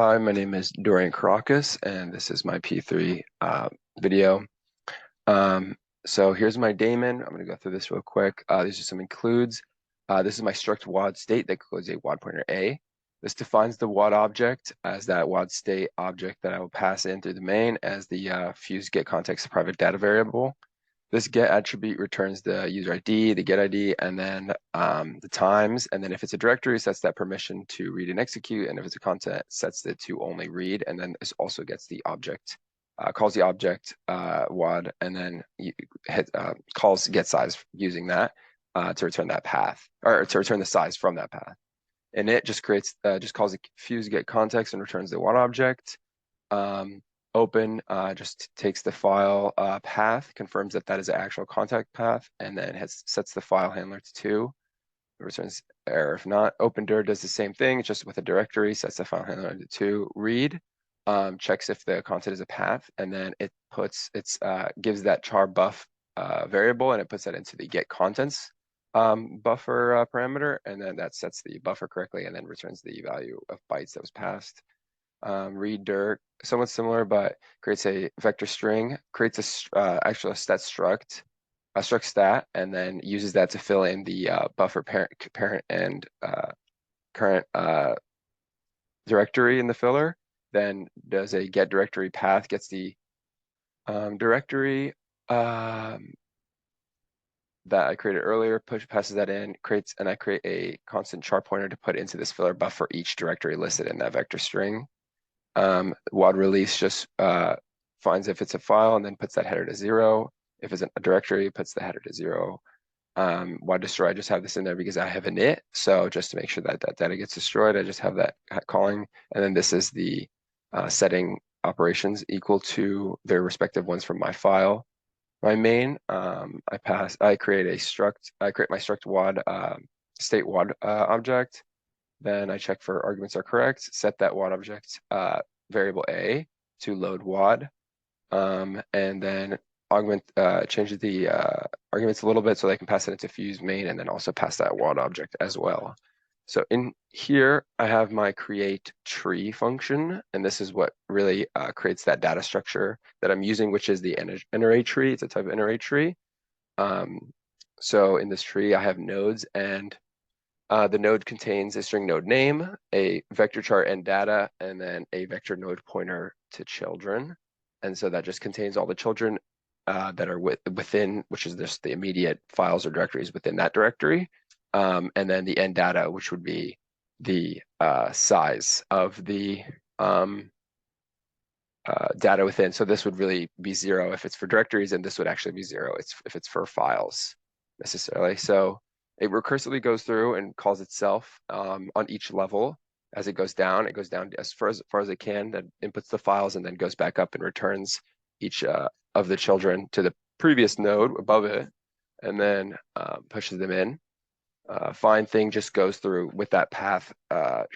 Hi, my name is Dorian Caracas, and this is my P3 video. Um, so here's my daemon. I'm going to go through this real quick. These are some includes. This is my struct wad state that includes a wad pointer A. This defines the wad object as that wad state object that I will pass in through the main as the fuse get context private data variable. This get attribute returns the user ID, the get ID, and then the times. And then if it's a directory, sets that permission to read and execute. And if it's a content, sets it to only read. And then this also gets the object, calls the object wad, and then calls get size using that to return that path, or to return the size from that path. And it just creates, just calls the fuse get context and returns the wad object. Open just takes the file path, confirms that that is an actual contact path, and then sets the file handler to 2. It returns error if not. Open dir does the same thing, just with a directory, sets the file handler to 2. Read checks if the content is a path, and then it gives that char buff variable, and it puts that into the get contents buffer parameter, and then that sets the buffer correctly, and then returns the value of bytes that was passed. Read dir, somewhat similar, but creates a vector string, creates actually a stat struct, a struct stat, and then uses that to fill in the buffer parent and current directory in the filler. Then does a get directory path, gets the directory that I created earlier, passes that in, and I create a constant char pointer to put into this filler buff for each directory listed in that vector string. Wad release just finds if it's a file and then puts that header to 0. If it's a directory, it puts the header to 0. Wad destroy, I just have this in there because I have an it. So just to make sure that that data gets destroyed, I just have that calling. And then this is the setting operations equal to their respective ones from my file. My main, I create my struct wad state wad object. Then I check for arguments are correct, set that wad object variable A to load wad, and then change the arguments a little bit so they can pass it into fuse main, and then also pass that wad object as well. So in here, I have my create tree function, and this is what really creates that data structure that I'm using, which is the array tree. It's a type of array tree. So in this tree, I have nodes, and the node contains a string node name, a vector char and data, and then a vector node pointer to children. And so that just contains all the children that are within, which is just the immediate files or directories within that directory. And then the end data, which would be the size of the data within. So this would really be 0 if it's for directories, and this would actually be 0 if it's for files necessarily. So it recursively goes through and calls itself on each level. As it goes down as far as it can, then inputs the files and then goes back up and returns each of the children to the previous node above it, and then pushes them in. Find thing just goes through with that path,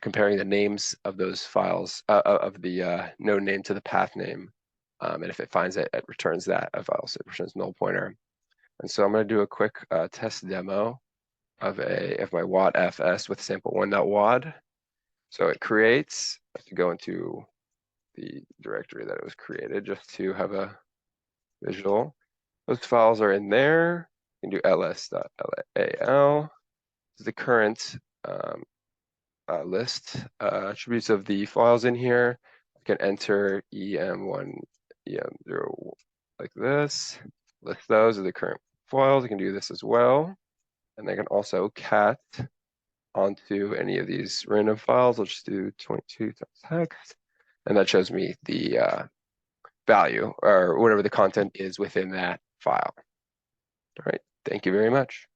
comparing the names of those files, of the node name to the path name. And if it finds it, it returns that. If else, it returns null pointer. And so I'm going to do a quick test demo of my wad fs with sample1.wad. So it creates, I have to go into the directory that it was created just to have a visual. Those files are in there. You can do ls.lal. This is the current list attributes of the files in here. I can enter em1, em0 like this. List those are the current files. I can do this as well. And I can also cat onto any of these random files. I'll just do 22 hex, and that shows me the value or whatever the content is within that file. All right, thank you very much.